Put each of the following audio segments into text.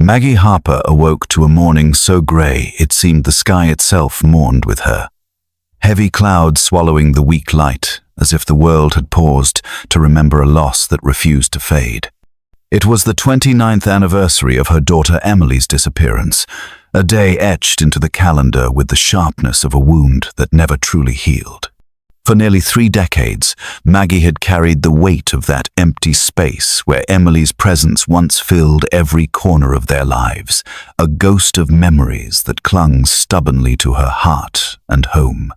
Maggie Harper awoke to a morning so grey it seemed the sky itself mourned with her. Heavy clouds swallowing the weak light, as if the world had paused to remember a loss that refused to fade. It was the 29th anniversary of her daughter Emily's disappearance, a day etched into the calendar with the sharpness of a wound that never truly healed. For nearly 3 decades, Maggie had carried the weight of that empty space where Emily's presence once filled every corner of their lives, a ghost of memories that clung stubbornly to her heart and home.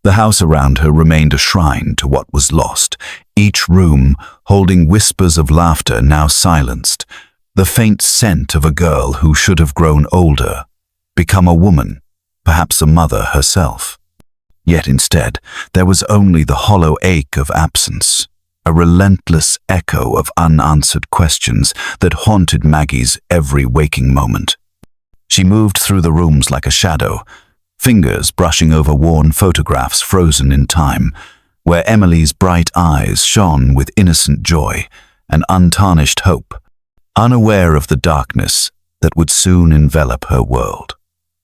The house around her remained a shrine to what was lost, each room holding whispers of laughter now silenced, the faint scent of a girl who should have grown older, become a woman, perhaps a mother herself. Yet instead, there was only the hollow ache of absence, a relentless echo of unanswered questions that haunted Maggie's every waking moment. She moved through the rooms like a shadow, fingers brushing over worn photographs frozen in time, where Emily's bright eyes shone with innocent joy and untarnished hope, unaware of the darkness that would soon envelop her world.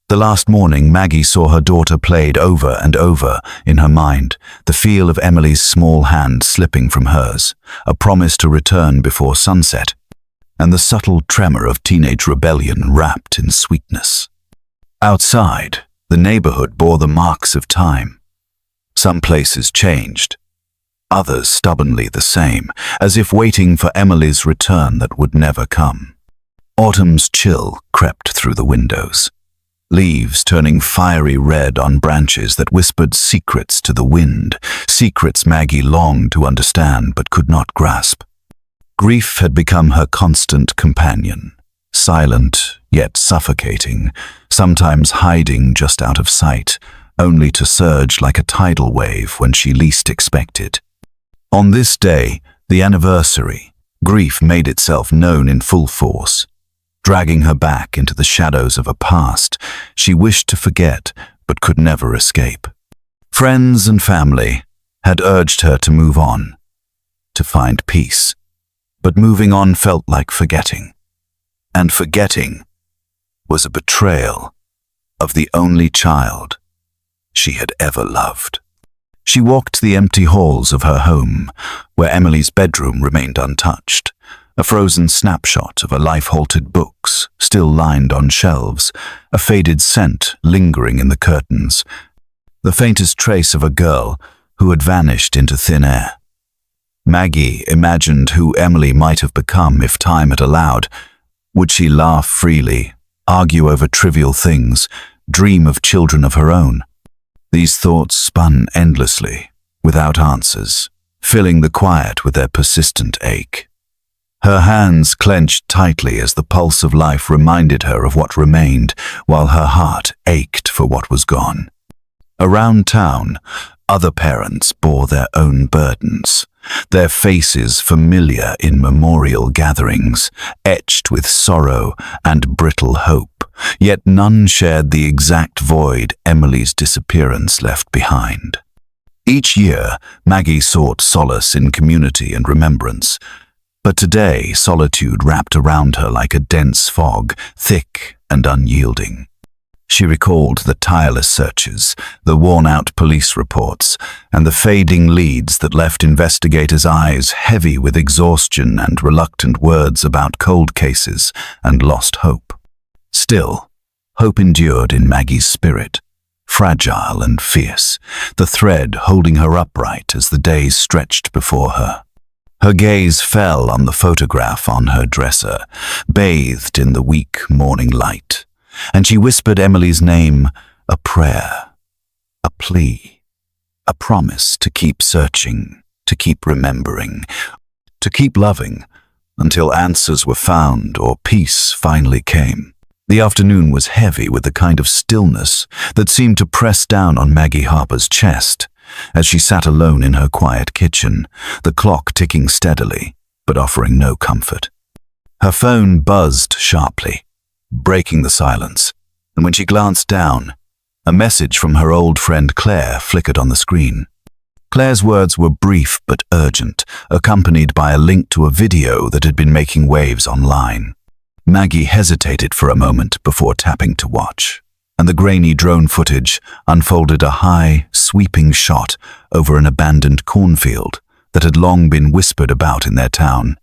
The last morning, Maggie saw her daughter played over and over in her mind, the feel of Emily's small hand slipping from hers, a promise to return before sunset, and the subtle tremor of teenage rebellion wrapped in sweetness. Outside, the neighborhood bore the marks of time. Some places changed, others stubbornly the same, as if waiting for Emily's return that would never come. Autumn's chill crept through the windows, leaves turning fiery red on branches that whispered secrets to the wind, secrets Maggie longed to understand but could not grasp. Grief had become her constant companion, silent yet suffocating, sometimes hiding just out of sight, only to surge like a tidal wave when she least expected. On this day, the anniversary, grief made itself known in full force, dragging her back into the shadows of a past she wished to forget but could never escape. Friends and family had urged her to move on, to find peace, but moving on felt like forgetting. And forgetting was a betrayal of the only child she had ever loved. She walked the empty halls of her home, where Emily's bedroom remained untouched, a frozen snapshot of a life-halted books still lined on shelves, a faded scent lingering in the curtains, the faintest trace of a girl who had vanished into thin air. Maggie imagined who Emily might have become if time had allowed. Would she laugh freely, argue over trivial things, dream of children of her own? These thoughts spun endlessly, without answers, filling the quiet with their persistent ache. Her hands clenched tightly as the pulse of life reminded her of what remained, while her heart ached for what was gone. Around town, other parents bore their own burdens, their faces familiar in memorial gatherings, etched with sorrow and brittle hope, yet none shared the exact void Emily's disappearance left behind. Each year, Maggie sought solace in community and remembrance, but today solitude wrapped around her like a dense fog, thick and unyielding. She recalled the tireless searches, the worn-out police reports, and the fading leads that left investigators' eyes heavy with exhaustion and reluctant words about cold cases and lost hope. Still, hope endured in Maggie's spirit, fragile and fierce, the thread holding her upright as the days stretched before her. Her gaze fell on the photograph on her dresser, bathed in the weak morning light, and she whispered Emily's name, a prayer, a plea, a promise to keep searching, to keep remembering, to keep loving, until answers were found or peace finally came. The afternoon was heavy with the kind of stillness that seemed to press down on Maggie Harper's chest, as she sat alone in her quiet kitchen, the clock ticking steadily, but offering no comfort. Her phone buzzed sharply, breaking the silence, and when she glanced down, a message from her old friend Claire flickered on the screen. Claire's words were brief but urgent, accompanied by a link to a video that had been making waves online. Maggie hesitated for a moment before tapping to watch, and the grainy drone footage unfolded a high, sweeping shot over an abandoned cornfield that had long been whispered about in their town,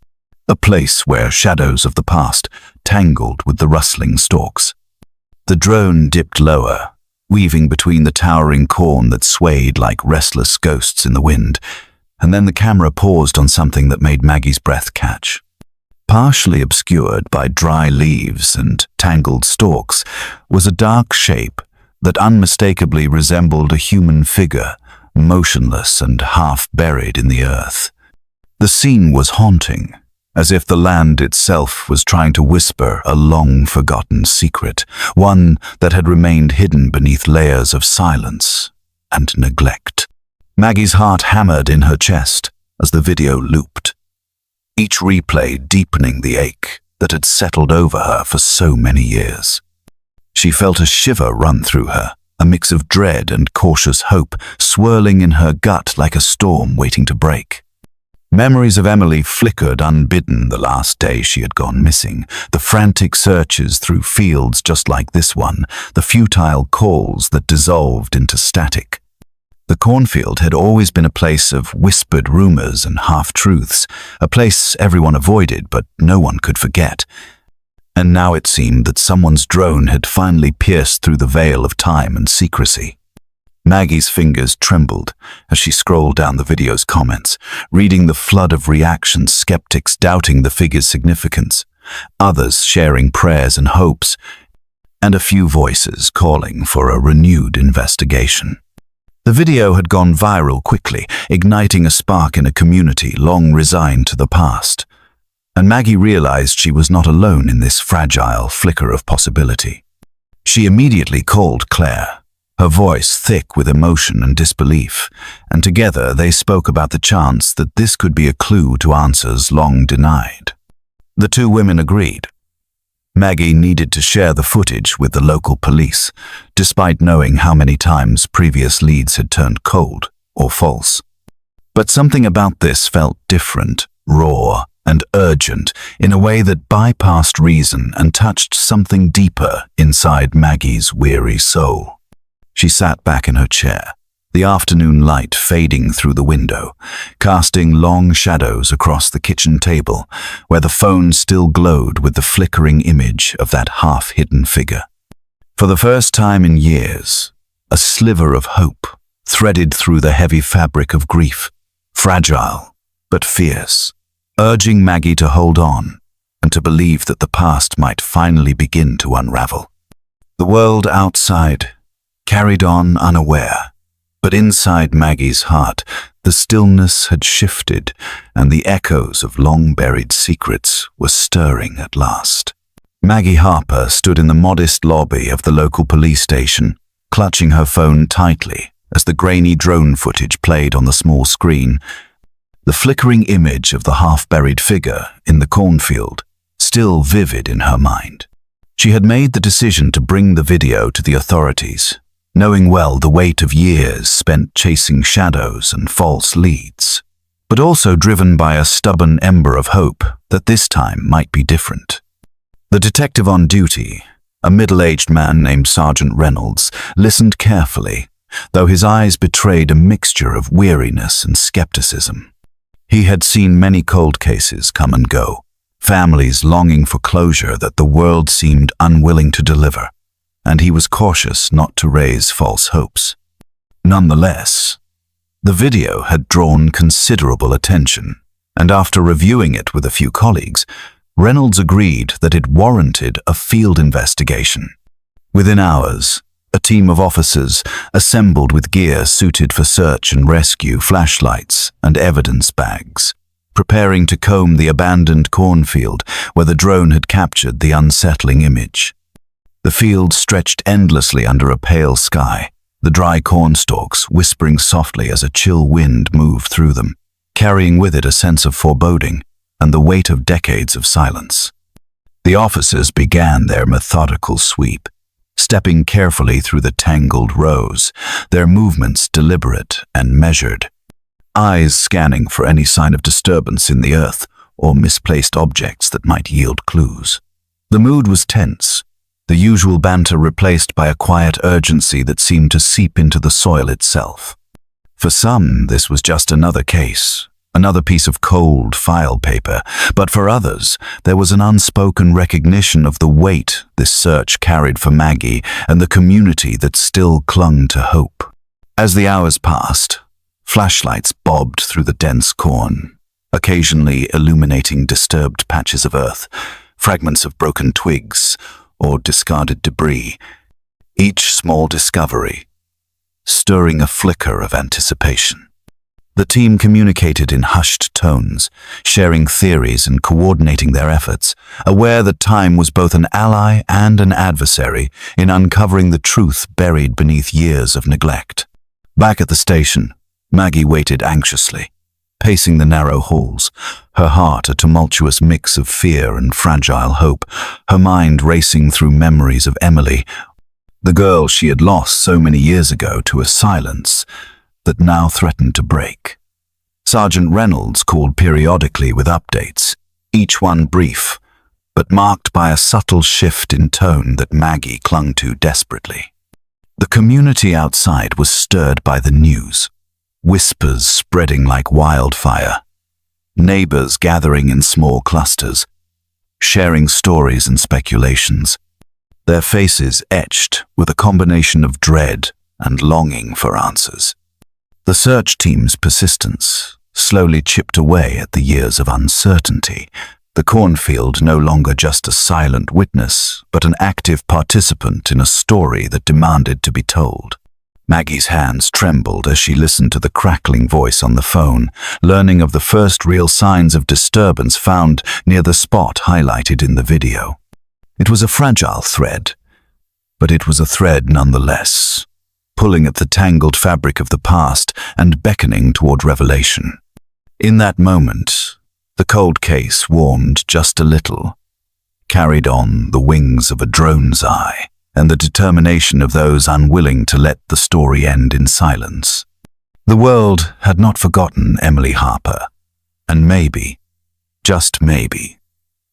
a place where shadows of the past tangled with the rustling stalks. The drone dipped lower, weaving between the towering corn that swayed like restless ghosts in the wind, and then the camera paused on something that made Maggie's breath catch. Partially obscured by dry leaves and tangled stalks was a dark shape that unmistakably resembled a human figure, motionless and half buried in the earth. The scene was haunting, as if the land itself was trying to whisper a long-forgotten secret, one that had remained hidden beneath layers of silence and neglect. Maggie's heart hammered in her chest as the video looped, each replay deepening the ache that had settled over her for so many years. She felt a shiver run through her, a mix of dread and cautious hope swirling in her gut like a storm waiting to break. Memories of Emily flickered unbidden the last day she had gone missing, the frantic searches through fields just like this one, the futile calls that dissolved into static. The cornfield had always been a place of whispered rumors and half-truths, a place everyone avoided but no one could forget. And now it seemed that someone's drone had finally pierced through the veil of time and secrecy. Maggie's fingers trembled as she scrolled down the video's comments, reading the flood of reactions, skeptics doubting the figure's significance, others sharing prayers and hopes, and a few voices calling for a renewed investigation. The video had gone viral quickly, igniting a spark in a community long resigned to the past. And Maggie realized she was not alone in this fragile flicker of possibility. She immediately called Claire, her voice thick with emotion and disbelief, and together they spoke about the chance that this could be a clue to answers long denied. The two women agreed. Maggie needed to share the footage with the local police, despite knowing how many times previous leads had turned cold or false. But something about this felt different, raw, and urgent in a way that bypassed reason and touched something deeper inside Maggie's weary soul. She sat back in her chair, the afternoon light fading through the window, casting long shadows across the kitchen table, where the phone still glowed with the flickering image of that half-hidden figure. For the first time in years, a sliver of hope threaded through the heavy fabric of grief, fragile but fierce, urging Maggie to hold on and to believe that the past might finally begin to unravel. The world outside carried on unaware, but inside Maggie's heart, the stillness had shifted and the echoes of long-buried secrets were stirring at last. Maggie Harper stood in the modest lobby of the local police station, clutching her phone tightly as the grainy drone footage played on the small screen, the flickering image of the half-buried figure in the cornfield still vivid in her mind. She had made the decision to bring the video to the authorities, knowing well the weight of years spent chasing shadows and false leads, but also driven by a stubborn ember of hope that this time might be different. The detective on duty, a middle-aged man named Sergeant Reynolds, listened carefully, though his eyes betrayed a mixture of weariness and skepticism. He had seen many cold cases come and go, families longing for closure that the world seemed unwilling to deliver, and he was cautious not to raise false hopes. Nonetheless, the video had drawn considerable attention, and after reviewing it with a few colleagues, Reynolds agreed that it warranted a field investigation. Within hours, a team of officers assembled with gear suited for search and rescue, flashlights and evidence bags, preparing to comb the abandoned cornfield where the drone had captured the unsettling image. The field stretched endlessly under a pale sky, the dry cornstalks whispering softly as a chill wind moved through them, carrying with it a sense of foreboding and the weight of decades of silence. The officers began their methodical sweep, stepping carefully through the tangled rows, their movements deliberate and measured, eyes scanning for any sign of disturbance in the earth or misplaced objects that might yield clues. The mood was tense, the usual banter replaced by a quiet urgency that seemed to seep into the soil itself. For some, this was just another case, another piece of cold file paper, but for others, there was an unspoken recognition of the weight this search carried for Maggie and the community that still clung to hope. As the hours passed, flashlights bobbed through the dense corn, occasionally illuminating disturbed patches of earth, fragments of broken twigs, or discarded debris, each small discovery stirring a flicker of anticipation. The team communicated in hushed tones, sharing theories and coordinating their efforts, aware that time was both an ally and an adversary in uncovering the truth buried beneath years of neglect. Back at the station, Maggie waited anxiously, pacing the narrow halls, her heart a tumultuous mix of fear and fragile hope, her mind racing through memories of Emily, the girl she had lost so many years ago to a silence that now threatened to break. Sergeant Reynolds called periodically with updates, each one brief, but marked by a subtle shift in tone that Maggie clung to desperately. The community outside was stirred by the news, whispers spreading like wildfire, neighbors gathering in small clusters, sharing stories and speculations, their faces etched with a combination of dread and longing for answers. The search team's persistence slowly chipped away at the years of uncertainty, the Cornfield no longer just a silent witness, but an active participant in a story that demanded to be told. Maggie's hands trembled as she listened to the crackling voice on the phone, learning of the first real signs of disturbance found near the spot highlighted in the video. It was a fragile thread, but it was a thread nonetheless, pulling at the tangled fabric of the past and beckoning toward revelation. In that moment, the cold case warmed just a little, carried on the wings of a drone's eye, and the determination of those unwilling to let the story end in silence. The world had not forgotten Emily Harper, and maybe, just maybe,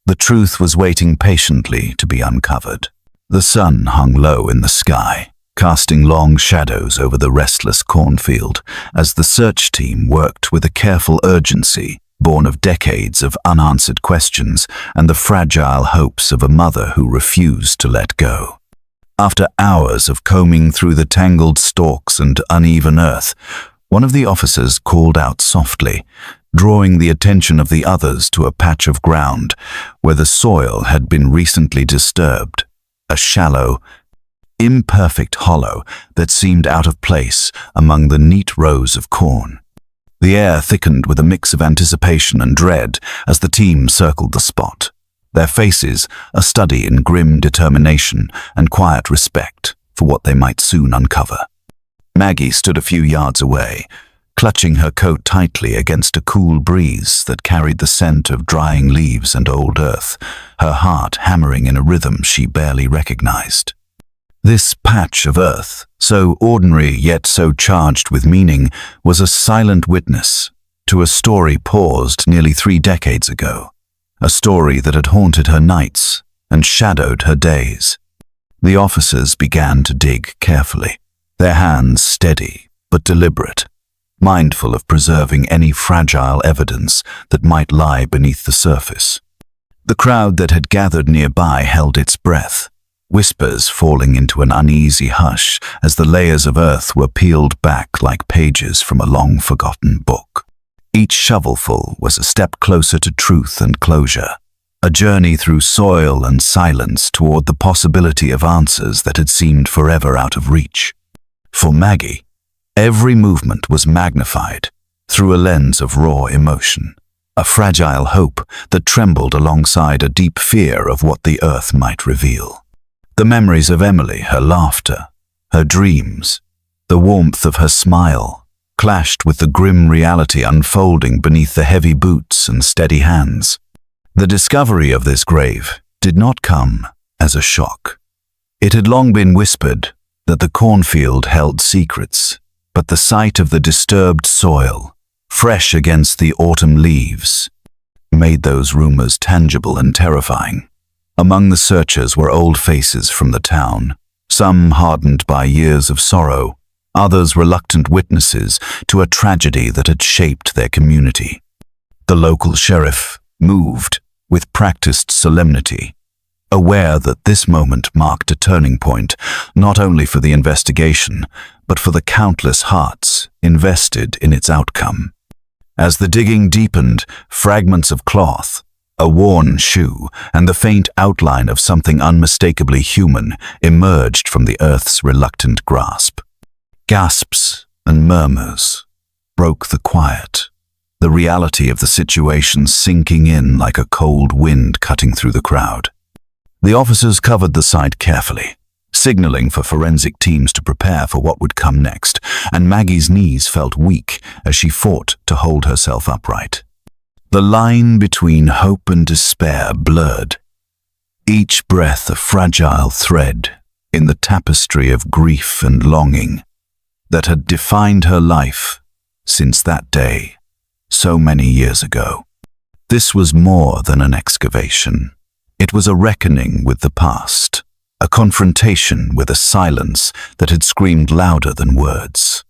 the truth was waiting patiently to be uncovered. The sun hung low in the sky, casting long shadows over the restless cornfield as the search team worked with a careful urgency born of decades of unanswered questions and the fragile hopes of a mother who refused to let go. After hours of combing through the tangled stalks and uneven earth, one of the officers called out softly, drawing the attention of the others to a patch of ground where the soil had been recently disturbed, a shallow, imperfect hollow that seemed out of place among the neat rows of corn. The air thickened with a mix of anticipation and dread as the team circled the spot, their faces a study in grim determination and quiet respect for what they might soon uncover. Maggie stood a few yards away, clutching her coat tightly against a cool breeze that carried the scent of drying leaves and old earth, her heart hammering in a rhythm she barely recognized. This patch of earth, so ordinary yet so charged with meaning, was a silent witness to a story paused nearly 3 decades ago, a story that had haunted her nights and shadowed her days. The officers began to dig carefully, their hands steady but deliberate, mindful of preserving any fragile evidence that might lie beneath the surface. The crowd that had gathered nearby held its breath, whispers falling into an uneasy hush as the layers of earth were peeled back like pages from a long-forgotten book. Each shovelful was a step closer to truth and closure, a journey through soil and silence toward the possibility of answers that had seemed forever out of reach. For Maggie, every movement was magnified through a lens of raw emotion, a fragile hope that trembled alongside a deep fear of what the earth might reveal. The memories of Emily, her laughter, her dreams, the warmth of her smile, clashed with the grim reality unfolding beneath the heavy boots and steady hands. The discovery of this grave did not come as a shock. It had long been whispered that the cornfield held secrets, but the sight of the disturbed soil, fresh against the autumn leaves, made those rumors tangible and terrifying. Among the searchers were old faces from the town, some hardened by years of sorrow, others reluctant witnesses to a tragedy that had shaped their community. The local sheriff moved with practiced solemnity, aware that this moment marked a turning point not only for the investigation, but for the countless hearts invested in its outcome. As the digging deepened, fragments of cloth, a worn shoe, and the faint outline of something unmistakably human emerged from the earth's reluctant grasp. Gasps and murmurs broke the quiet, the reality of the situation sinking in like a cold wind cutting through the crowd. The officers covered the site carefully, signaling for forensic teams to prepare for what would come next, and Maggie's knees felt weak as she fought to hold herself upright. The line between hope and despair blurred, each breath a fragile thread in the tapestry of grief and longing that had defined her life since that day, so many years ago. This was more than an excavation. It was a reckoning with the past, a confrontation with a silence that had screamed louder than words.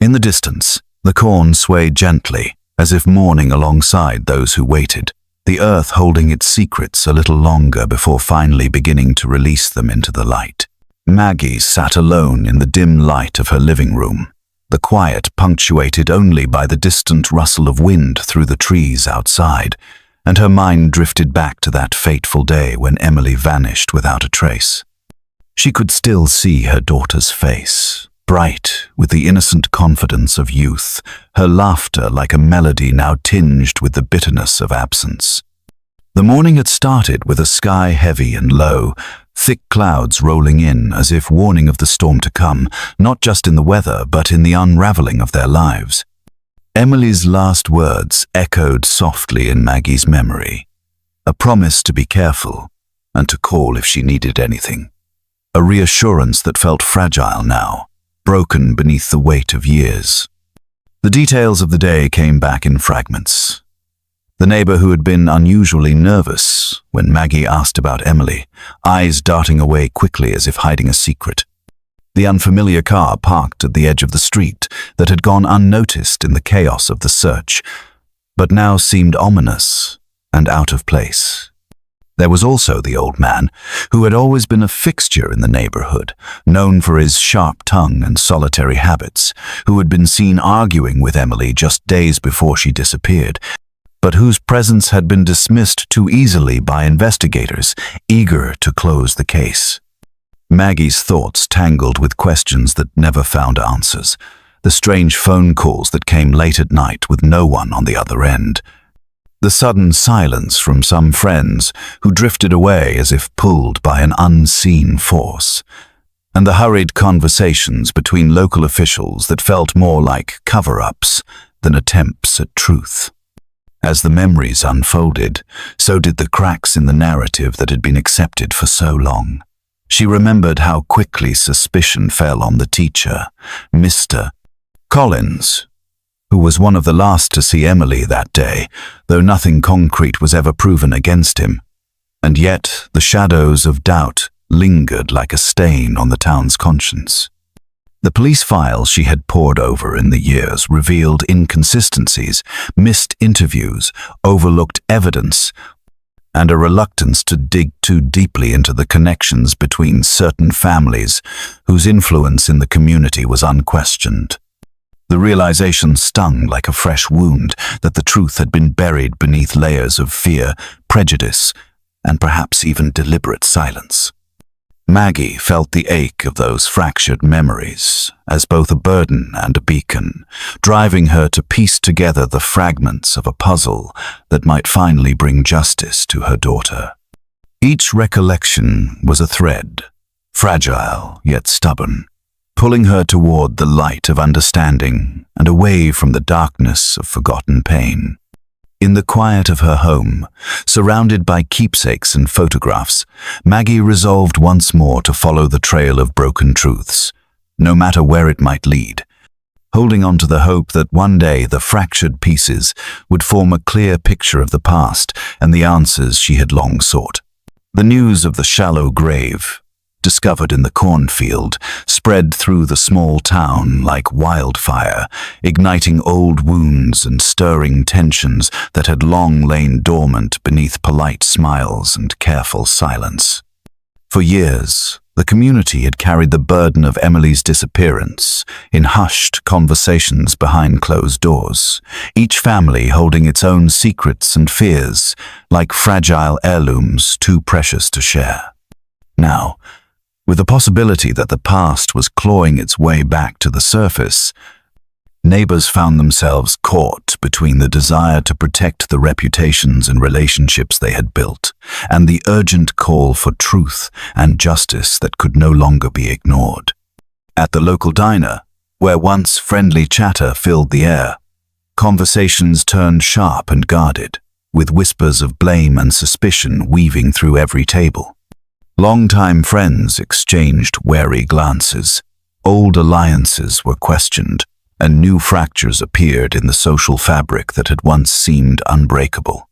In the distance, the corn swayed gently, as if mourning alongside those who waited, the earth holding its secrets a little longer before finally beginning to release them into the light. Maggie sat alone in the dim light of her living room, the quiet punctuated only by the distant rustle of wind through the trees outside, and her mind drifted back to that fateful day when Emily vanished without a trace. She could still see her daughter's face, bright with the innocent confidence of youth, her laughter like a melody now tinged with the bitterness of absence. The morning had started with a sky heavy and low, thick clouds rolling in as if warning of the storm to come, not just in the weather but in the unraveling of their lives. Emily's last words echoed softly in Maggie's memory, a promise to be careful and to call if she needed anything, a reassurance that felt fragile now, broken beneath the weight of years. The details of the day came back in fragments. The neighbor who had been unusually nervous when Maggie asked about Emily, eyes darting away quickly as if hiding a secret. The unfamiliar car parked at the edge of the street that had gone unnoticed in the chaos of the search, but now seemed ominous and out of place. There was also the old man, who had always been a fixture in the neighborhood, known for his sharp tongue and solitary habits, who had been seen arguing with Emily just days before she disappeared, but whose presence had been dismissed too easily by investigators, eager to close the case. Maggie's thoughts tangled with questions that never found answers, the strange phone calls that came late at night with no one on the other end, the sudden silence from some friends who drifted away as if pulled by an unseen force, and the hurried conversations between local officials that felt more like cover-ups than attempts at truth. As the memories unfolded, so did the cracks in the narrative that had been accepted for so long. She remembered how quickly suspicion fell on the teacher, Mr. Collins, who was one of the last to see Emily that day, though nothing concrete was ever proven against him. And yet the shadows of doubt lingered like a stain on the town's conscience. The police files she had pored over in the years revealed inconsistencies, missed interviews, overlooked evidence, and a reluctance to dig too deeply into the connections between certain families whose influence in the community was unquestioned. The realization stung like a fresh wound that the truth had been buried beneath layers of fear, prejudice, and perhaps even deliberate silence. Maggie felt the ache of those fractured memories as both a burden and a beacon, driving her to piece together the fragments of a puzzle that might finally bring justice to her daughter. Each recollection was a thread, fragile yet stubborn, pulling her toward the light of understanding and away from the darkness of forgotten pain. In the quiet of her home, surrounded by keepsakes and photographs, Maggie resolved once more to follow the trail of broken truths, no matter where it might lead, holding on to the hope that one day the fractured pieces would form a clear picture of the past and the answers she had long sought. The news of the shallow grave, discovered in the cornfield, spread through the small town like wildfire, igniting old wounds and stirring tensions that had long lain dormant beneath polite smiles and careful silence. For years, the community had carried the burden of Emily's disappearance in hushed conversations behind closed doors, each family holding its own secrets and fears, like fragile heirlooms too precious to share. Now, with the possibility that the past was clawing its way back to the surface, neighbors found themselves caught between the desire to protect the reputations and relationships they had built, and the urgent call for truth and justice that could no longer be ignored. At the local diner, where once friendly chatter filled the air, conversations turned sharp and guarded, with whispers of blame and suspicion weaving through every table. Longtime friends exchanged wary glances, old alliances were questioned, and new fractures appeared in the social fabric that had once seemed unbreakable.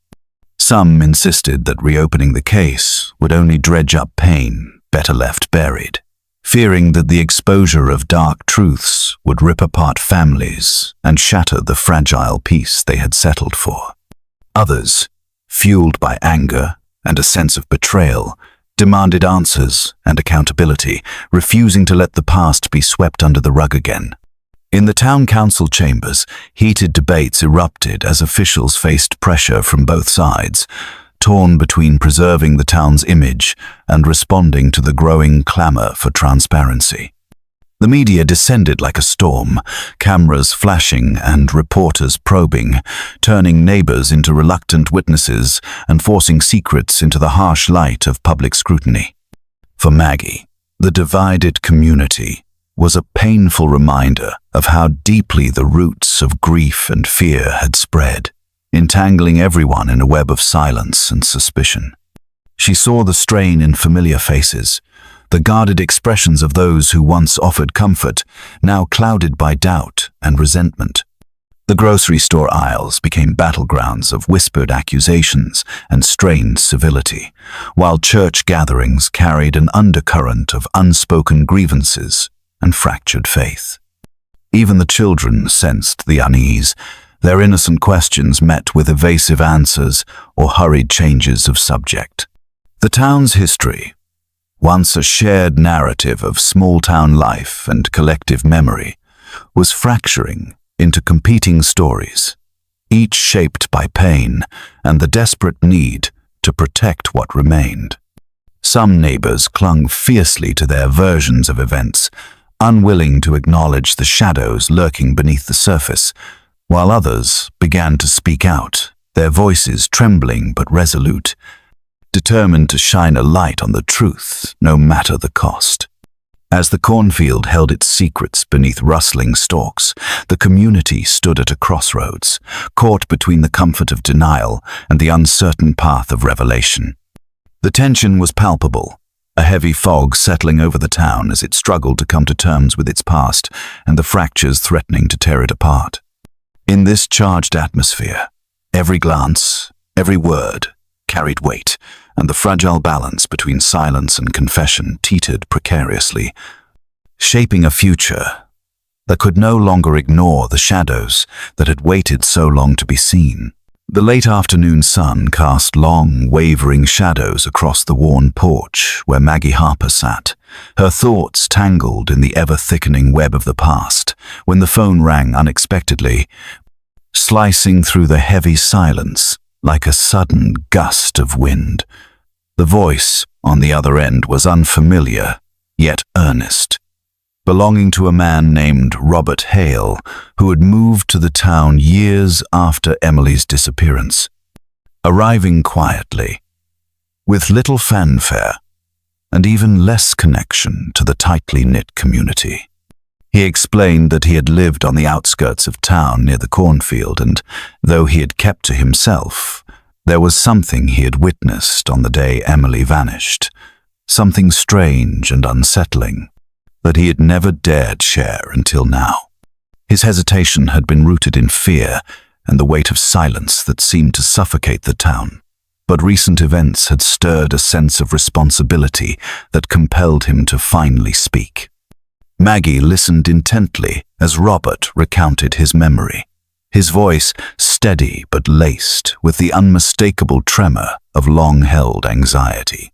Some insisted that reopening the case would only dredge up pain better left buried, fearing that the exposure of dark truths would rip apart families and shatter the fragile peace they had settled for. Others, fueled by anger and a sense of betrayal, demanded answers and accountability, refusing to let the past be swept under the rug again. In the town council chambers, heated debates erupted as officials faced pressure from both sides, torn between preserving the town's image and responding to the growing clamor for transparency. The media descended like a storm, cameras flashing and reporters probing, turning neighbors into reluctant witnesses and forcing secrets into the harsh light of public scrutiny. For Maggie, the divided community was a painful reminder of how deeply the roots of grief and fear had spread, entangling everyone in a web of silence and suspicion. She saw the strain in familiar faces, the guarded expressions of those who once offered comfort, now clouded by doubt and resentment. The grocery store aisles became battlegrounds of whispered accusations and strained civility, while church gatherings carried an undercurrent of unspoken grievances and fractured faith. Even the children sensed the unease, their innocent questions met with evasive answers or hurried changes of subject. The town's history, once a shared narrative of small-town life and collective memory, was fracturing into competing stories, each shaped by pain and the desperate need to protect what remained. Some neighbors clung fiercely to their versions of events, unwilling to acknowledge the shadows lurking beneath the surface, while others began to speak out, their voices trembling but resolute, determined to shine a light on the truth, no matter the cost. As the cornfield held its secrets beneath rustling stalks, the community stood at a crossroads, caught between the comfort of denial and the uncertain path of revelation. The tension was palpable, a heavy fog settling over the town as it struggled to come to terms with its past and the fractures threatening to tear it apart. In this charged atmosphere, every glance, every word, carried weight, and the fragile balance between silence and confession teetered precariously, shaping a future that could no longer ignore the shadows that had waited so long to be seen. The late afternoon sun cast long, wavering shadows across the worn porch where Maggie Harper sat, her thoughts tangled in the ever-thickening web of the past, when the phone rang unexpectedly, slicing through the heavy silence like a sudden gust of wind. The voice on the other end was unfamiliar, yet earnest, belonging to a man named Robert Hale, who had moved to the town years after Emily's disappearance. Arriving quietly, with little fanfare, and even less connection to the tightly knit community. He explained that he had lived on the outskirts of town near the cornfield, and though he had kept to himself, there was something he had witnessed on the day Emily vanished, something strange and unsettling that he had never dared share until now. His hesitation had been rooted in fear and the weight of silence that seemed to suffocate the town. but recent events had stirred a sense of responsibility that compelled him to finally speak. Maggie listened intently as Robert recounted his memory, his voice steady but laced with the unmistakable tremor of long-held anxiety.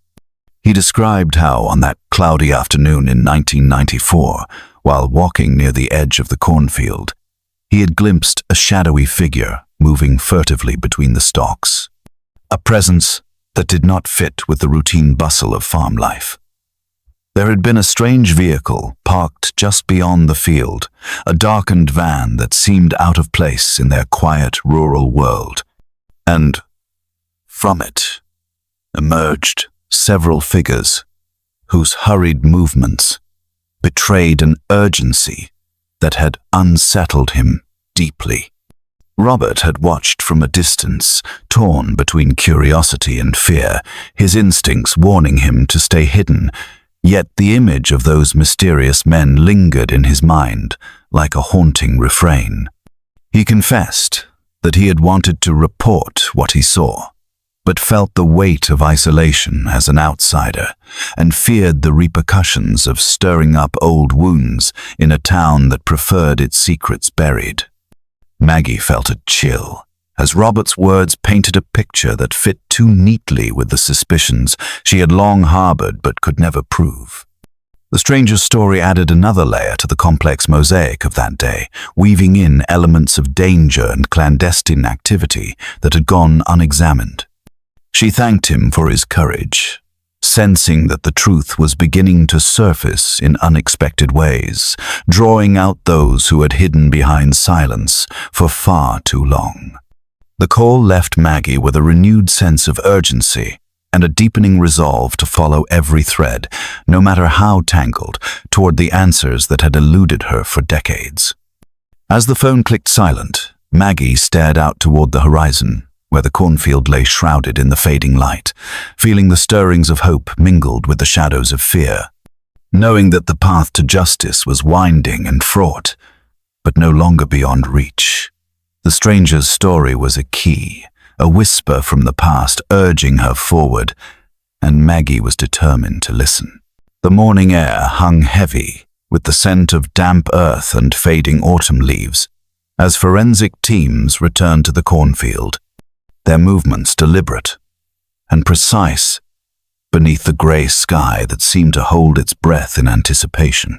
He described how, on that cloudy afternoon in 1994, while walking near the edge of the cornfield, he had glimpsed a shadowy figure moving furtively between the stalks, a presence that did not fit with the routine bustle of farm life. There had been a strange vehicle parked just beyond the field, a darkened van that seemed out of place in their quiet rural world, and from it emerged several figures whose hurried movements betrayed an urgency that had unsettled him deeply. Robert had watched from a distance, torn between curiosity and fear, his instincts warning him to stay hidden. Yet the image of those mysterious men lingered in his mind like a haunting refrain. He confessed that he had wanted to report what he saw, but felt the weight of isolation as an outsider and feared the repercussions of stirring up old wounds in a town that preferred its secrets buried. Maggie felt a chill as Robert's words painted a picture that fit too neatly with the suspicions she had long harbored but could never prove. The stranger's story added another layer to the complex mosaic of that day, weaving in elements of danger and clandestine activity that had gone unexamined. She thanked him for his courage, sensing that the truth was beginning to surface in unexpected ways, drawing out those who had hidden behind silence for far too long. The call left Maggie with a renewed sense of urgency and a deepening resolve to follow every thread, no matter how tangled, toward the answers that had eluded her for decades. As the phone clicked silent, Maggie stared out toward the horizon, where the cornfield lay shrouded in the fading light, feeling the stirrings of hope mingled with the shadows of fear, knowing that the path to justice was winding and fraught, but no longer beyond reach. The stranger's story was a key, a whisper from the past urging her forward, and Maggie was determined to listen. The morning air hung heavy, with the scent of damp earth and fading autumn leaves, as forensic teams returned to the cornfield, their movements deliberate and precise beneath the grey sky that seemed to hold its breath in anticipation.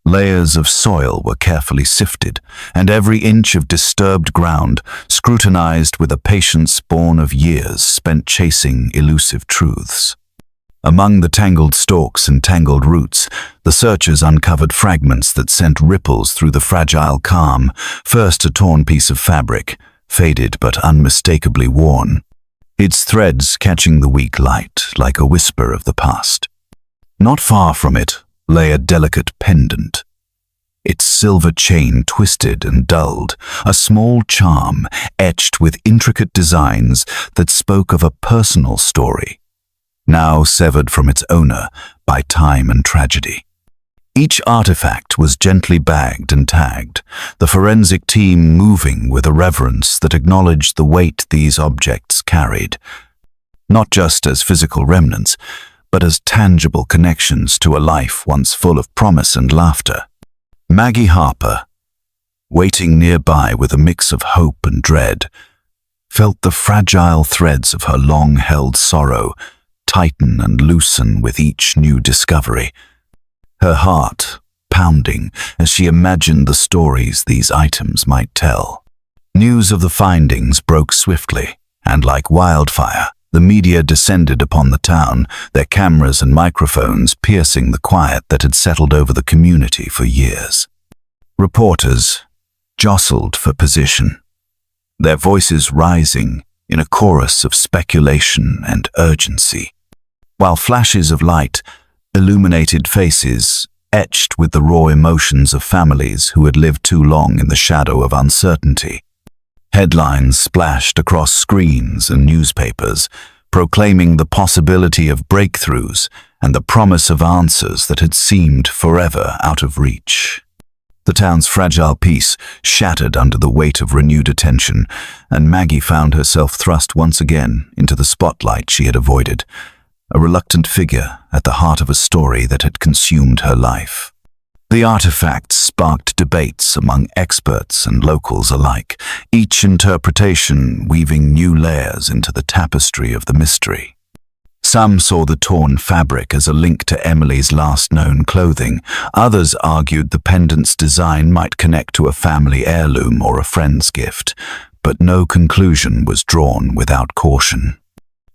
Layers of soil were carefully sifted, and every inch of disturbed ground scrutinized with a patience born of years spent chasing elusive truths. Among the tangled stalks and tangled roots, the searchers uncovered fragments that sent ripples through the fragile calm, first a torn piece of fabric, faded but unmistakably worn, its threads catching the weak light like a whisper of the past. Not far from it lay a delicate pendant, its silver chain twisted and dulled, a small charm etched with intricate designs that spoke of a personal story, now severed from its owner by time and tragedy. Each artifact was gently bagged and tagged, the forensic team moving with a reverence that acknowledged the weight these objects carried, not just as physical remnants, but as tangible connections to a life once full of promise and laughter. Maggie Harper, waiting nearby with a mix of hope and dread, felt the fragile threads of her long-held sorrow tighten and loosen with each new discovery, her heart pounding as she imagined the stories these items might tell. News of the findings broke swiftly, and like wildfire, the media descended upon the town, their cameras and microphones piercing the quiet that had settled over the community for years. Reporters jostled for position, their voices rising in a chorus of speculation and urgency, while flashes of light illuminated faces etched with the raw emotions of families who had lived too long in the shadow of uncertainty. Headlines splashed across screens and newspapers, proclaiming the possibility of breakthroughs and the promise of answers that had seemed forever out of reach. The town's fragile peace shattered under the weight of renewed attention, and Maggie found herself thrust once again into the spotlight she had avoided, a reluctant figure at the heart of a story that had consumed her life. The artifacts sparked debates among experts and locals alike, each interpretation weaving new layers into the tapestry of the mystery. Some saw the torn fabric as a link to Emily's last known clothing. Others argued the pendant's design might connect to a family heirloom or a friend's gift, but no conclusion was drawn without caution.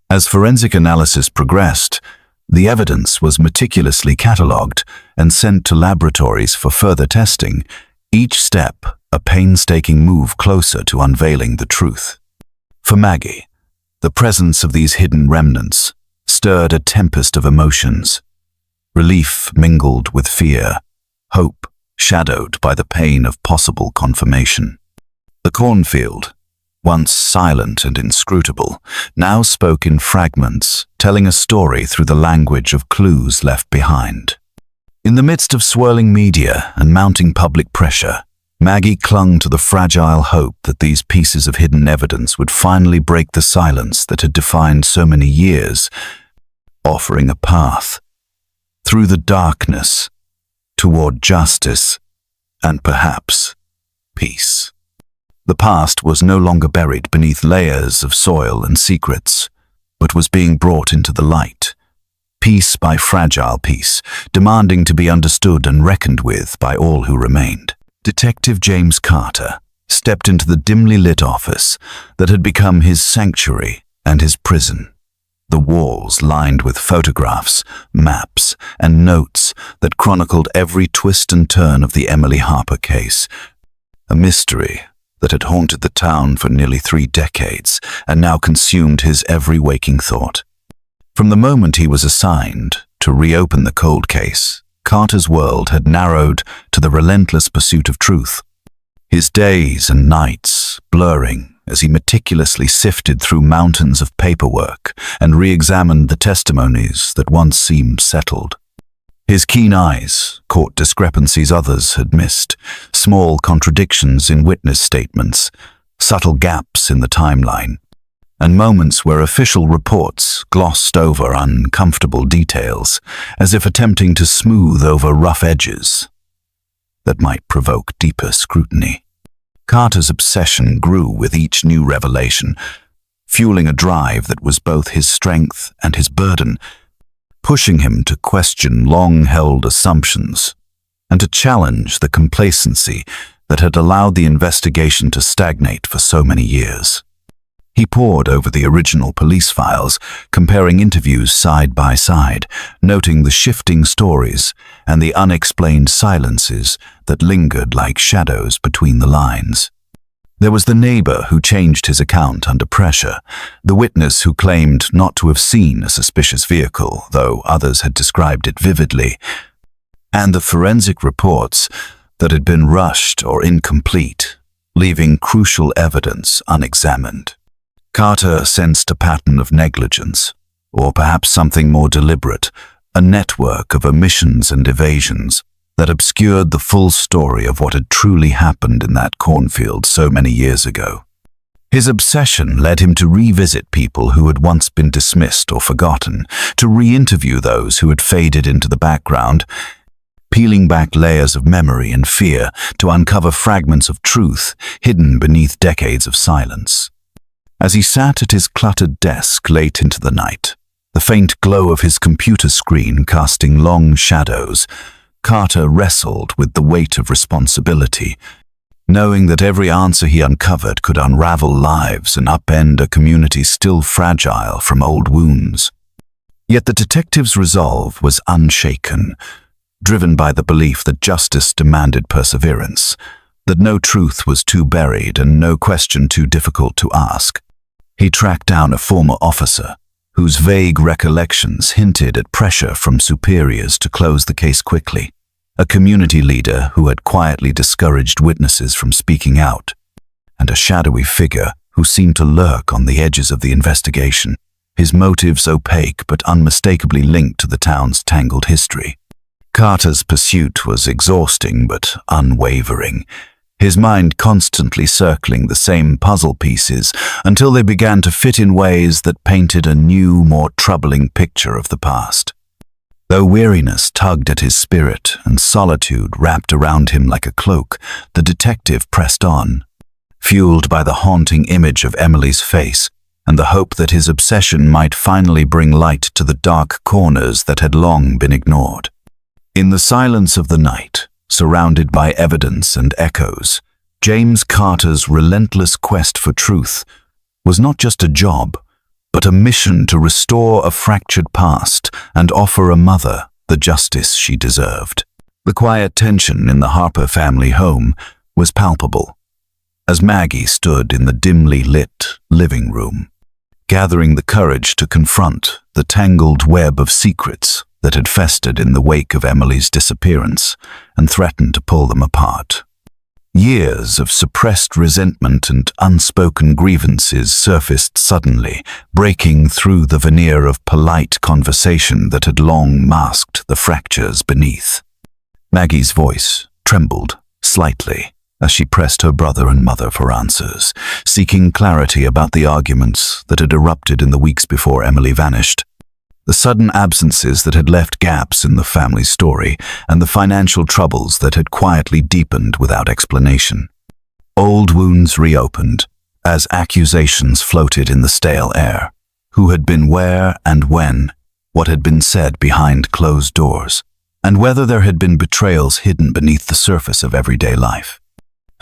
As forensic analysis progressed, the evidence was meticulously catalogued and sent to laboratories for further testing, each step a painstaking move closer to unveiling the truth. For Maggie, the presence of these hidden remnants stirred a tempest of emotions. Relief mingled with fear, hope shadowed by the pain of possible confirmation. The cornfield, once silent and inscrutable, now spoke in fragments, telling a story through the language of clues left behind. In the midst of swirling media and mounting public pressure, Maggie clung to the fragile hope that these pieces of hidden evidence would finally break the silence that had defined so many years, offering a path through the darkness toward justice and perhaps peace. The past was no longer buried beneath layers of soil and secrets, but was being brought into the light, piece by fragile piece, demanding to be understood and reckoned with by all who remained. Detective James Carter stepped into the dimly lit office that had become his sanctuary and his prison. The walls lined with photographs, maps, and notes that chronicled every twist and turn of the Emily Harper case, a mystery that had haunted the town for nearly 3 decades and now consumed his every waking thought. From the moment he was assigned to reopen the cold case, Carter's world had narrowed to the relentless pursuit of truth, his days and nights blurring as he meticulously sifted through mountains of paperwork and re-examined the testimonies that once seemed settled. His keen eyes caught discrepancies others had missed, small contradictions in witness statements, subtle gaps in the timeline, and moments where official reports glossed over uncomfortable details, as if attempting to smooth over rough edges that might provoke deeper scrutiny. Carter's obsession grew with each new revelation, fueling a drive that was both his strength and his burden, pushing him to question long-held assumptions and to challenge the complacency that had allowed the investigation to stagnate for so many years. He pored over the original police files, comparing interviews side by side, noting the shifting stories and the unexplained silences that lingered like shadows between the lines. There was the neighbor who changed his account under pressure, the witness who claimed not to have seen a suspicious vehicle, though others had described it vividly, and the forensic reports that had been rushed or incomplete, leaving crucial evidence unexamined. Carter sensed a pattern of negligence, or perhaps something more deliberate, a network of omissions and evasions that obscured the full story of what had truly happened in that cornfield so many years ago. His obsession led him to revisit people who had once been dismissed or forgotten, to re-interview those who had faded into the background, peeling back layers of memory and fear to uncover fragments of truth hidden beneath decades of silence. As he sat at his cluttered desk late into the night, the faint glow of his computer screen casting long shadows, Carter wrestled with the weight of responsibility, knowing that every answer he uncovered could unravel lives and upend a community still fragile from old wounds. Yet the detective's resolve was unshaken, driven by the belief that justice demanded perseverance, that no truth was too buried and no question too difficult to ask. He tracked down a former officer whose vague recollections hinted at pressure from superiors to close the case quickly, a community leader who had quietly discouraged witnesses from speaking out, and a shadowy figure who seemed to lurk on the edges of the investigation, his motives opaque but unmistakably linked to the town's tangled history. Carter's pursuit was exhausting but unwavering, his mind constantly circling the same puzzle pieces until they began to fit in ways that painted a new, more troubling picture of the past. Though weariness tugged at his spirit and solitude wrapped around him like a cloak, the detective pressed on, fueled by the haunting image of Emily's face and the hope that his obsession might finally bring light to the dark corners that had long been ignored. In the silence of the night, surrounded by evidence and echoes, James Carter's relentless quest for truth was not just a job, but a mission to restore a fractured past and offer a mother the justice she deserved. The quiet tension in the Harper family home was palpable, as Maggie stood in the dimly lit living room, gathering the courage to confront the tangled web of secrets that had festered in the wake of Emily's disappearance and threatened to pull them apart. Years of suppressed resentment and unspoken grievances surfaced suddenly, breaking through the veneer of polite conversation that had long masked the fractures beneath. Maggie's voice trembled slightly as she pressed her brother and mother for answers, seeking clarity about the arguments that had erupted in the weeks before Emily vanished. The sudden absences that had left gaps in the family story, and the financial troubles that had quietly deepened without explanation. Old wounds reopened, as accusations floated in the stale air. Who had been where and when, what had been said behind closed doors, and whether there had been betrayals hidden beneath the surface of everyday life.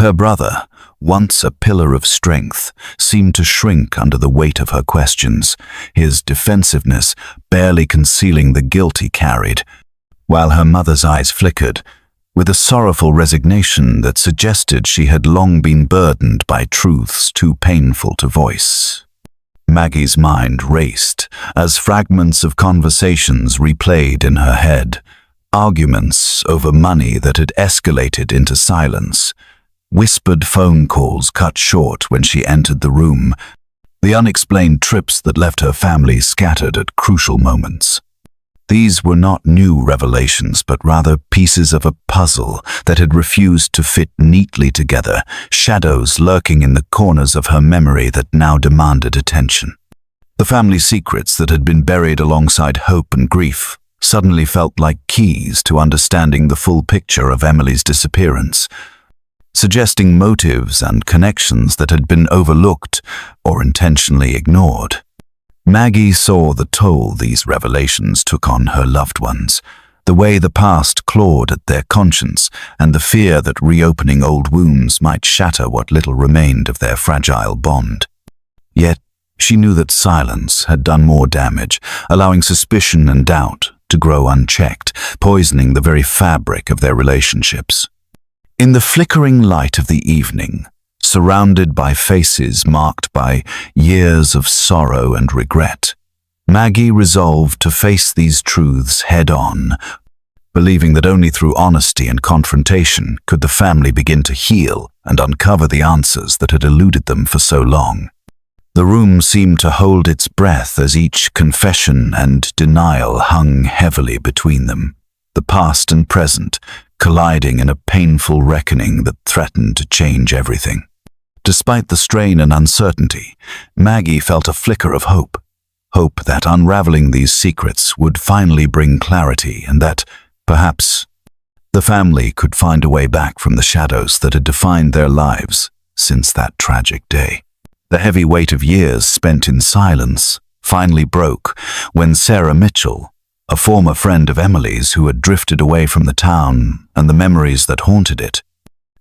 Her brother, once a pillar of strength, seemed to shrink under the weight of her questions, his defensiveness barely concealing the guilt he carried, while her mother's eyes flickered, with a sorrowful resignation that suggested she had long been burdened by truths too painful to voice. Maggie's mind raced as fragments of conversations replayed in her head, arguments over money that had escalated into silence, whispered phone calls cut short when she entered the room, the unexplained trips that left her family scattered at crucial moments. These were not new revelations, but rather pieces of a puzzle that had refused to fit neatly together, shadows lurking in the corners of her memory that now demanded attention. The family secrets that had been buried alongside hope and grief suddenly felt like keys to understanding the full picture of Emily's disappearance, suggesting motives and connections that had been overlooked or intentionally ignored. Maggie saw the toll these revelations took on her loved ones, the way the past clawed at their conscience, and the fear that reopening old wounds might shatter what little remained of their fragile bond. Yet, she knew that silence had done more damage, allowing suspicion and doubt to grow unchecked, poisoning the very fabric of their relationships. In the flickering light of the evening, surrounded by faces marked by years of sorrow and regret, Maggie resolved to face these truths head-on, believing that only through honesty and confrontation could the family begin to heal and uncover the answers that had eluded them for so long. The room seemed to hold its breath as each confession and denial hung heavily between them, the past and present colliding in a painful reckoning that threatened to change everything. Despite the strain and uncertainty, Maggie felt a flicker of hope that unraveling these secrets would finally bring clarity and that, perhaps, the family could find a way back from the shadows that had defined their lives since that tragic day. The heavy weight of years spent in silence finally broke when Sarah Mitchell, a former friend of Emily's who had drifted away from the town and the memories that haunted it,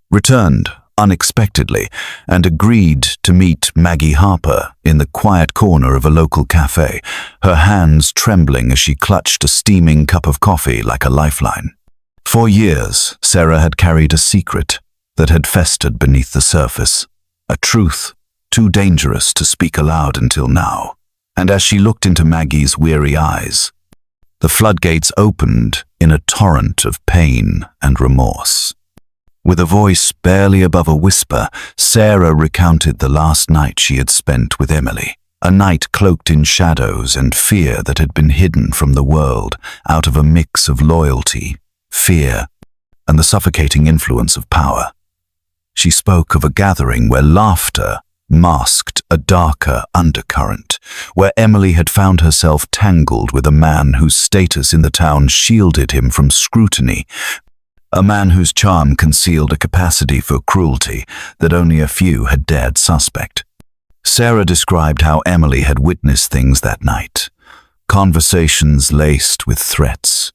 returned unexpectedly and agreed to meet Maggie Harper in the quiet corner of a local cafe, her hands trembling as she clutched a steaming cup of coffee like a lifeline. For years, Sarah had carried a secret that had festered beneath the surface, a truth too dangerous to speak aloud until now. And as she looked into Maggie's weary eyes, the floodgates opened in a torrent of pain and remorse. With a voice barely above a whisper, Sarah recounted the last night she had spent with Emily, a night cloaked in shadows and fear that had been hidden from the world out of a mix of loyalty, fear, and the suffocating influence of power. She spoke of a gathering where laughter masked a darker undercurrent, where Emily had found herself tangled with a man whose status in the town shielded him from scrutiny, a man whose charm concealed a capacity for cruelty that only a few had dared suspect. Sarah described how Emily had witnessed things that night, conversations laced with threats,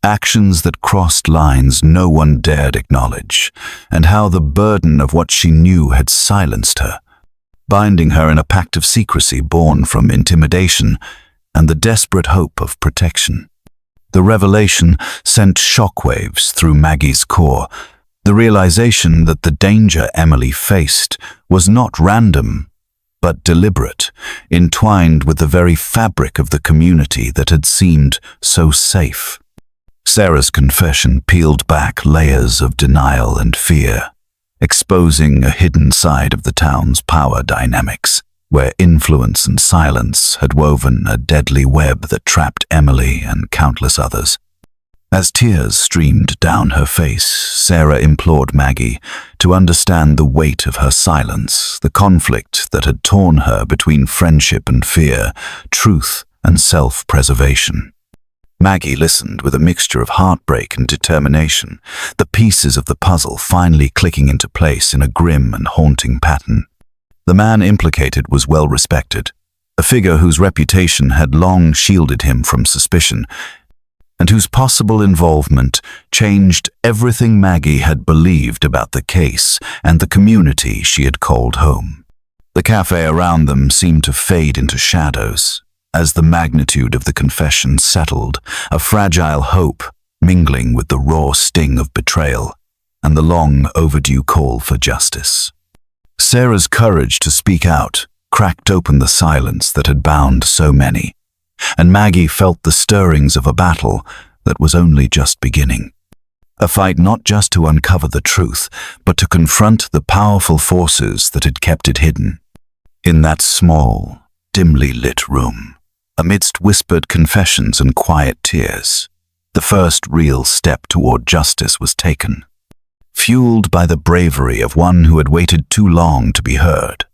actions that crossed lines no one dared acknowledge, and how the burden of what she knew had silenced her, binding her in a pact of secrecy born from intimidation and the desperate hope of protection. The revelation sent shockwaves through Maggie's core, the realization that the danger Emily faced was not random, but deliberate, entwined with the very fabric of the community that had seemed so safe. Sarah's confession peeled back layers of denial and fear, exposing a hidden side of the town's power dynamics, where influence and silence had woven a deadly web that trapped Emily and countless others. As tears streamed down her face, Sarah implored Maggie to understand the weight of her silence, the conflict that had torn her between friendship and fear, truth and self-preservation. Maggie listened with a mixture of heartbreak and determination, the pieces of the puzzle finally clicking into place in a grim and haunting pattern. The man implicated was well respected, a figure whose reputation had long shielded him from suspicion, and whose possible involvement changed everything Maggie had believed about the case and the community she had called home. The cafe around them seemed to fade into shadows as the magnitude of the confession settled, a fragile hope mingling with the raw sting of betrayal and the long overdue call for justice. Sarah's courage to speak out cracked open the silence that had bound so many, and Maggie felt the stirrings of a battle that was only just beginning. A fight not just to uncover the truth, but to confront the powerful forces that had kept it hidden. In that small, dimly lit room, amidst whispered confessions and quiet tears, the first real step toward justice was taken, fueled by the bravery of one who had waited too long to be heard,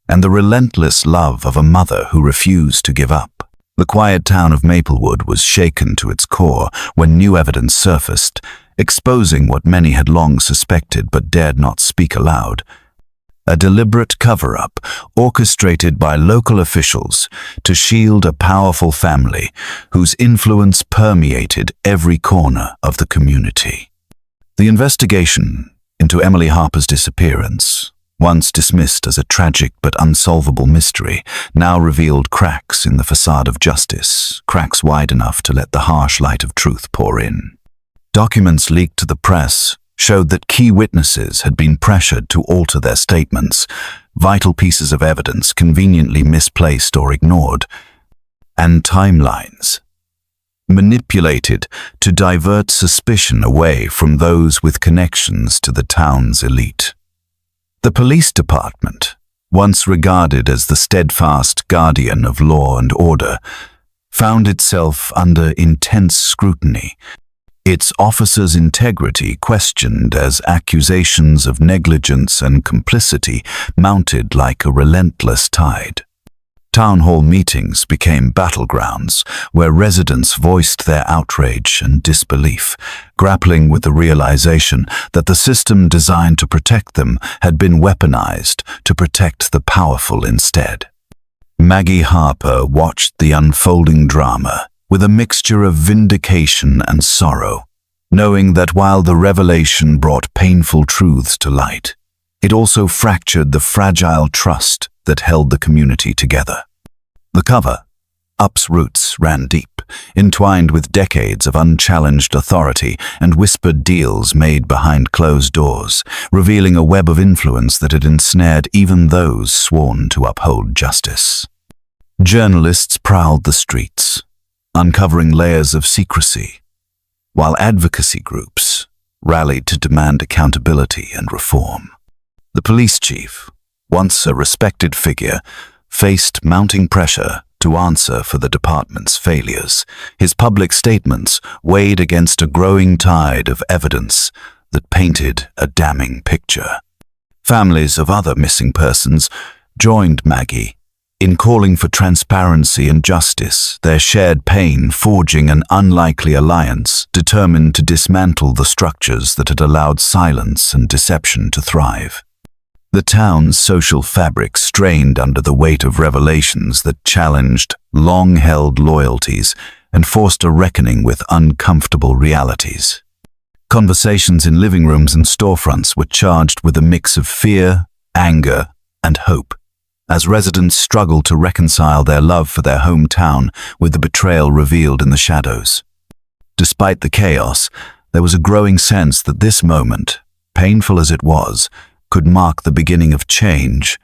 and the relentless love of a mother who refused to give up. The quiet town of Maplewood was shaken to its core when new evidence surfaced, exposing what many had long suspected but dared not speak aloud. A deliberate cover-up orchestrated by local officials to shield a powerful family whose influence permeated every corner of the community. The investigation into Emily Harper's disappearance, once dismissed as a tragic but unsolvable mystery, now revealed cracks in the facade of justice, cracks wide enough to let the harsh light of truth pour in. Documents leaked to the press showed that key witnesses had been pressured to alter their statements, vital pieces of evidence conveniently misplaced or ignored, and timelines manipulated to divert suspicion away from those with connections to the town's elite. The police department, once regarded as the steadfast guardian of law and order, found itself under intense scrutiny, its officers' integrity questioned as accusations of negligence and complicity mounted like a relentless tide. Town hall meetings became battlegrounds where residents voiced their outrage and disbelief, grappling with the realization that the system designed to protect them had been weaponized to protect the powerful instead. Maggie Harper watched the unfolding drama with a mixture of vindication and sorrow, knowing that while the revelation brought painful truths to light, it also fractured the fragile trust that held the community together. The cover-up's roots ran deep, entwined with decades of unchallenged authority and whispered deals made behind closed doors, revealing a web of influence that had ensnared even those sworn to uphold justice. Journalists prowled the streets, uncovering layers of secrecy, while advocacy groups rallied to demand accountability and reform. The police chief, once a respected figure, faced mounting pressure to to answer for the department's failures. His public statements weighed against a growing tide of evidence that painted a damning picture. Families of other missing persons joined Maggie in calling for transparency and justice, their shared pain forging an unlikely alliance determined to dismantle the structures that had allowed silence and deception to thrive. The town's social fabric strained under the weight of revelations that challenged long-held loyalties and forced a reckoning with uncomfortable realities. Conversations in living rooms and storefronts were charged with a mix of fear, anger, and hope, as residents struggled to reconcile their love for their hometown with the betrayal revealed in the shadows. Despite the chaos, there was a growing sense that this moment, painful as it was, could mark the beginning of change,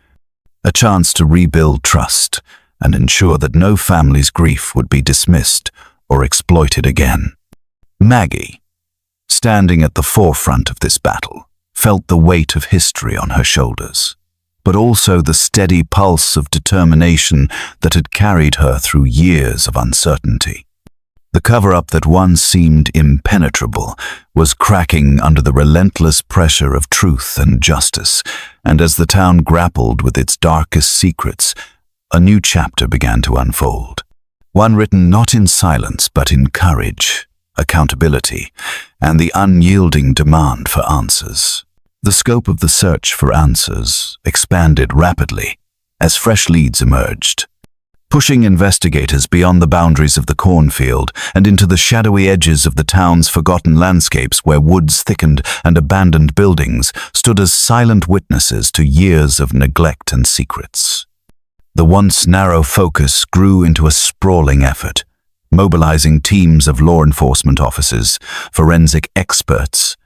a chance to rebuild trust and ensure that no family's grief would be dismissed or exploited again. Maggie, standing at the forefront of this battle, felt the weight of history on her shoulders, but also the steady pulse of determination that had carried her through years of uncertainty. The cover-up that once seemed impenetrable was cracking under the relentless pressure of truth and justice, and as the town grappled with its darkest secrets, a new chapter began to unfold. One written not in silence but in courage, accountability, and the unyielding demand for answers. The scope of the search for answers expanded rapidly as fresh leads emerged, pushing investigators beyond the boundaries of the cornfield and into the shadowy edges of the town's forgotten landscapes where woods thickened and abandoned buildings stood as silent witnesses to years of neglect and secrets. The once narrow focus grew into a sprawling effort, mobilizing teams of law enforcement officers, forensic experts,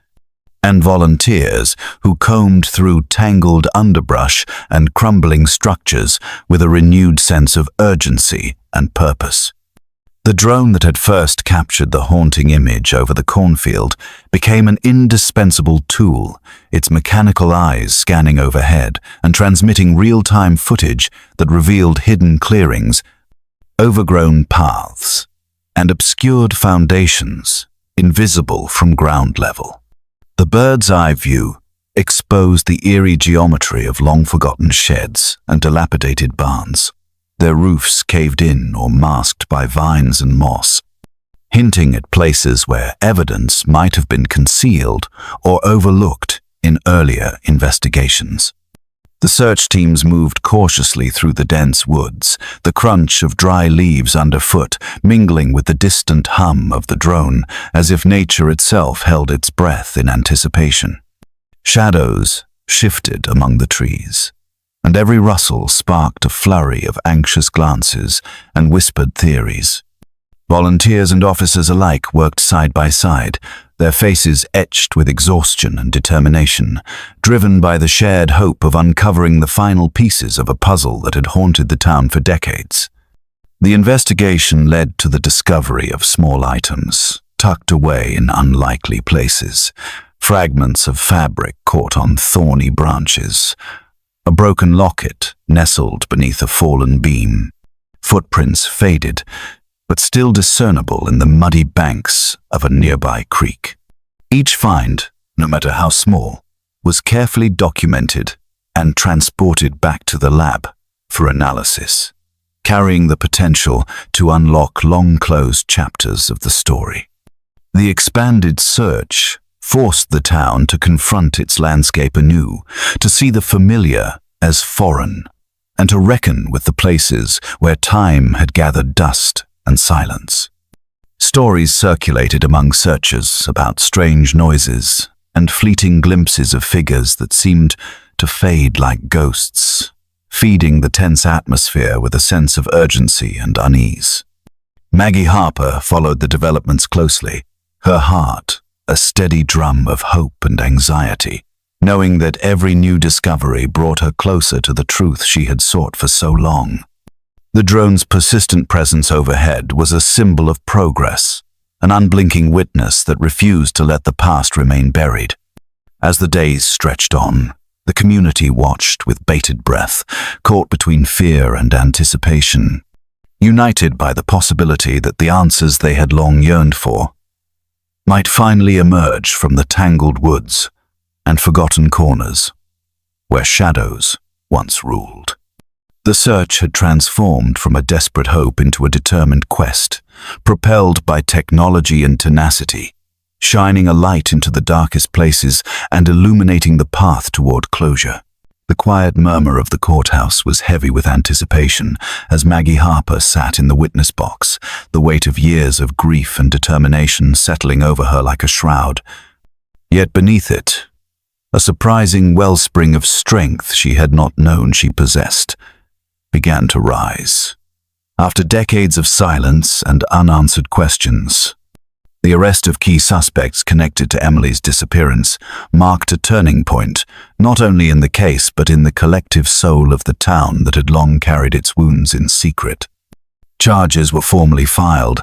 and volunteers who combed through tangled underbrush and crumbling structures with a renewed sense of urgency and purpose. The drone that had first captured the haunting image over the cornfield became an indispensable tool, its mechanical eyes scanning overhead and transmitting real-time footage that revealed hidden clearings, overgrown paths, and obscured foundations invisible from ground level. The bird's-eye view exposed the eerie geometry of long-forgotten sheds and dilapidated barns, their roofs caved in or masked by vines and moss, hinting at places where evidence might have been concealed or overlooked in earlier investigations. The search teams moved cautiously through the dense woods, the crunch of dry leaves underfoot mingling with the distant hum of the drone, as if nature itself held its breath in anticipation. Shadows shifted among the trees, and every rustle sparked a flurry of anxious glances and whispered theories. Volunteers and officers alike worked side by side, their faces etched with exhaustion and determination, driven by the shared hope of uncovering the final pieces of a puzzle that had haunted the town for decades. The investigation led to the discovery of small items, tucked away in unlikely places, fragments of fabric caught on thorny branches, a broken locket nestled beneath a fallen beam, footprints faded, but still discernible in the muddy banks of a nearby creek. Each find, no matter how small, was carefully documented and transported back to the lab for analysis, carrying the potential to unlock long-closed chapters of the story. The expanded search forced the town to confront its landscape anew, to see the familiar as foreign, and to reckon with the places where time had gathered dust and silence. Stories circulated among searchers about strange noises and fleeting glimpses of figures that seemed to fade like ghosts, feeding the tense atmosphere with a sense of urgency and unease. Maggie Harper followed the developments closely, her heart a steady drum of hope and anxiety, knowing that every new discovery brought her closer to the truth she had sought for so long. The drone's persistent presence overhead was a symbol of progress, an unblinking witness that refused to let the past remain buried. As the days stretched on, the community watched with bated breath, caught between fear and anticipation. united by the possibility that the answers they had long yearned for might finally emerge from the tangled woods and forgotten corners where shadows once ruled. The search had transformed from a desperate hope into a determined quest, propelled by technology and tenacity, shining a light into the darkest places and illuminating the path toward closure. The quiet murmur of the courthouse was heavy with anticipation as Maggie Harper sat in the witness box, the weight of years of grief and determination settling over her like a shroud. Yet beneath it, a surprising wellspring of strength she had not known she possessed began to rise. After decades of silence and unanswered questions, the arrest of key suspects connected to Emily's disappearance marked a turning point, not only in the case but in the collective soul of the town that had long carried its wounds in secret. Charges were formally filed,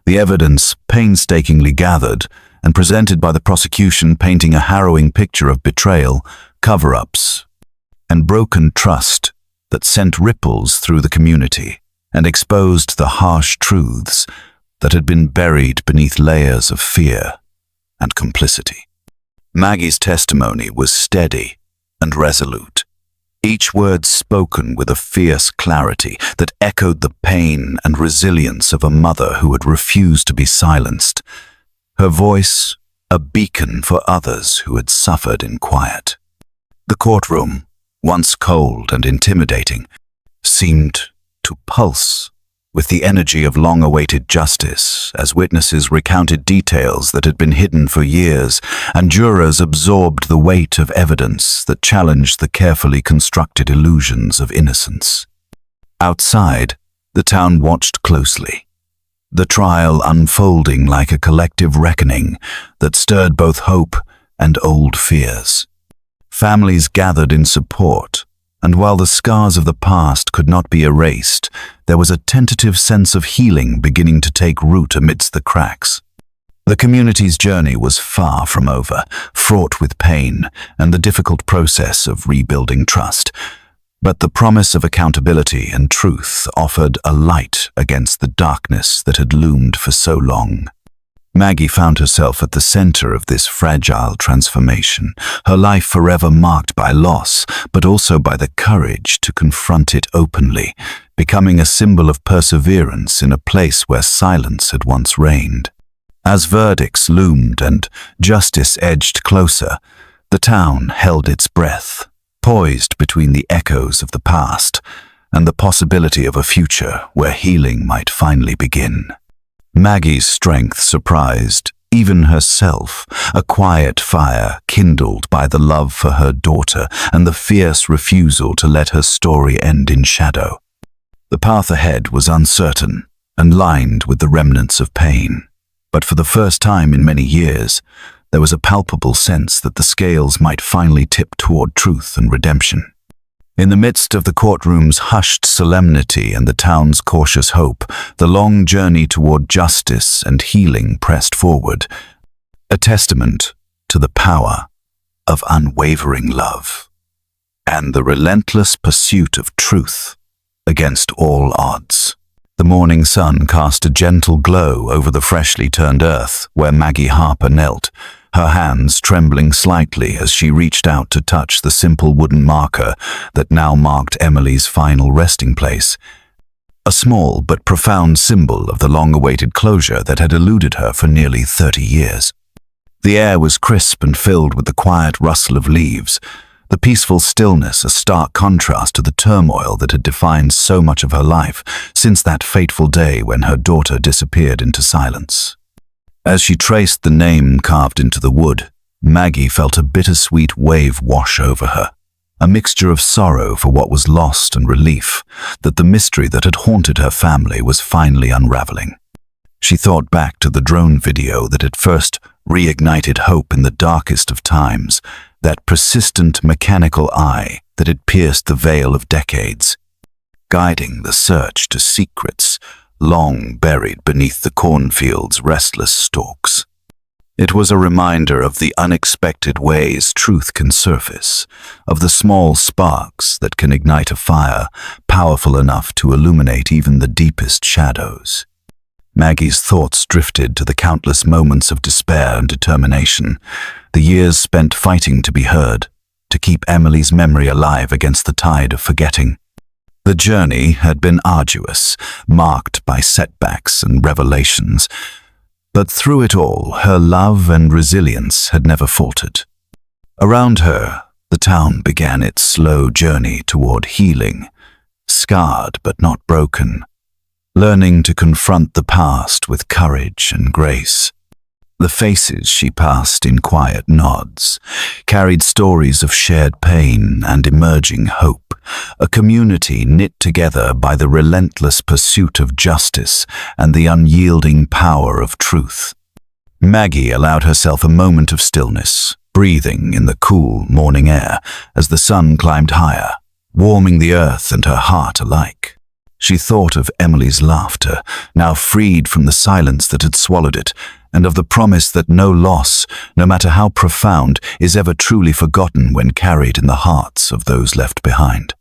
the evidence painstakingly gathered and presented by the prosecution, painting a harrowing picture of betrayal, cover-ups, and broken trust that sent ripples through the community and exposed the harsh truths that had been buried beneath layers of fear and complicity. Maggie's testimony was steady and resolute, each word spoken with a fierce clarity that echoed the pain and resilience of a mother who had refused to be silenced, her voice a beacon for others who had suffered in quiet. The courtroom, once cold and intimidating, seemed to pulse with the energy of long-awaited justice as witnesses recounted details that had been hidden for years and jurors absorbed the weight of evidence that challenged the carefully constructed illusions of innocence. Outside, the town watched closely, the trial unfolding like a collective reckoning that stirred both hope and old fears. Families gathered in support, and while the scars of the past could not be erased, there was a tentative sense of healing beginning to take root amidst the cracks. The community's journey was far from over, fraught with pain and the difficult process of rebuilding trust. But the promise of accountability and truth offered a light against the darkness that had loomed for so long. Maggie found herself at the center of this fragile transformation, her life forever marked by loss, but also by the courage to confront it openly, becoming a symbol of perseverance in a place where silence had once reigned. As verdicts loomed and justice edged closer, the town held its breath, poised between the echoes of the past and the possibility of a future where healing might finally begin. Maggie's strength surprised even herself, a quiet fire kindled by the love for her daughter and the fierce refusal to let her story end in shadow. The path ahead was uncertain and lined with the remnants of pain, but for the first time in many years, there was a palpable sense that the scales might finally tip toward truth and redemption. In the midst of the courtroom's hushed solemnity and the town's cautious hope, the long journey toward justice and healing pressed forward, a testament to the power of unwavering love and the relentless pursuit of truth against all odds. The morning sun cast a gentle glow over the freshly turned earth where Maggie Harper knelt, her hands trembling slightly as she reached out to touch the simple wooden marker that now marked Emily's final resting place, a small but profound symbol of the long-awaited closure that had eluded her for nearly 30 years. The air was crisp and filled with the quiet rustle of leaves, the peaceful stillness a stark contrast to the turmoil that had defined so much of her life since that fateful day when her daughter disappeared into silence. As she traced the name carved into the wood, Maggie felt a bittersweet wave wash over her, a mixture of sorrow for what was lost and relief that the mystery that had haunted her family was finally unraveling. She thought back to the drone video that had first reignited hope in the darkest of times, that persistent mechanical eye that had pierced the veil of decades, guiding the search to secrets long buried beneath the cornfield's restless stalks. It was a reminder of the unexpected ways truth can surface, of the small sparks that can ignite a fire powerful enough to illuminate even the deepest shadows. Maggie's thoughts drifted to the countless moments of despair and determination, the years spent fighting to be heard, to keep Emily's memory alive against the tide of forgetting. The journey had been arduous, marked by setbacks and revelations, but through it all, her love and resilience had never faltered. Around her, the town began its slow journey toward healing, scarred but not broken, learning to confront the past with courage and grace. The faces she passed in quiet nods carried stories of shared pain and emerging hope, a community knit together by the relentless pursuit of justice and the unyielding power of truth. Maggie allowed herself a moment of stillness, breathing in the cool morning air as the sun climbed higher, warming the earth and her heart alike. She thought of Emily's laughter, now freed from the silence that had swallowed it, and of the promise that no loss, no matter how profound, is ever truly forgotten when carried in the hearts of those left behind.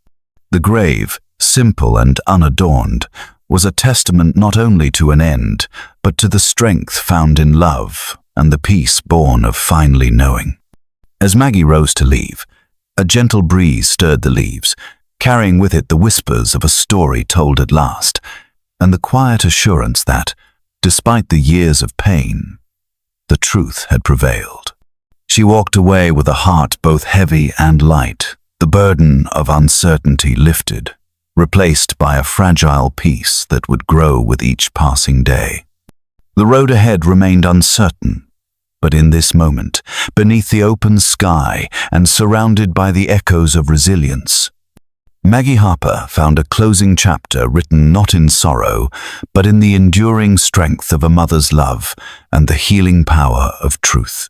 The grave, simple and unadorned, was a testament not only to an end, but to the strength found in love and the peace born of finally knowing. As Maggie rose to leave, a gentle breeze stirred the leaves, carrying with it the whispers of a story told at last, and the quiet assurance that, despite the years of pain, the truth had prevailed. She walked away with a heart both heavy and light, the burden of uncertainty lifted, replaced by a fragile peace that would grow with each passing day. The road ahead remained uncertain, but in this moment, beneath the open sky and surrounded by the echoes of resilience, Maggie Harper found a closing chapter written not in sorrow, but in the enduring strength of a mother's love and the healing power of truth.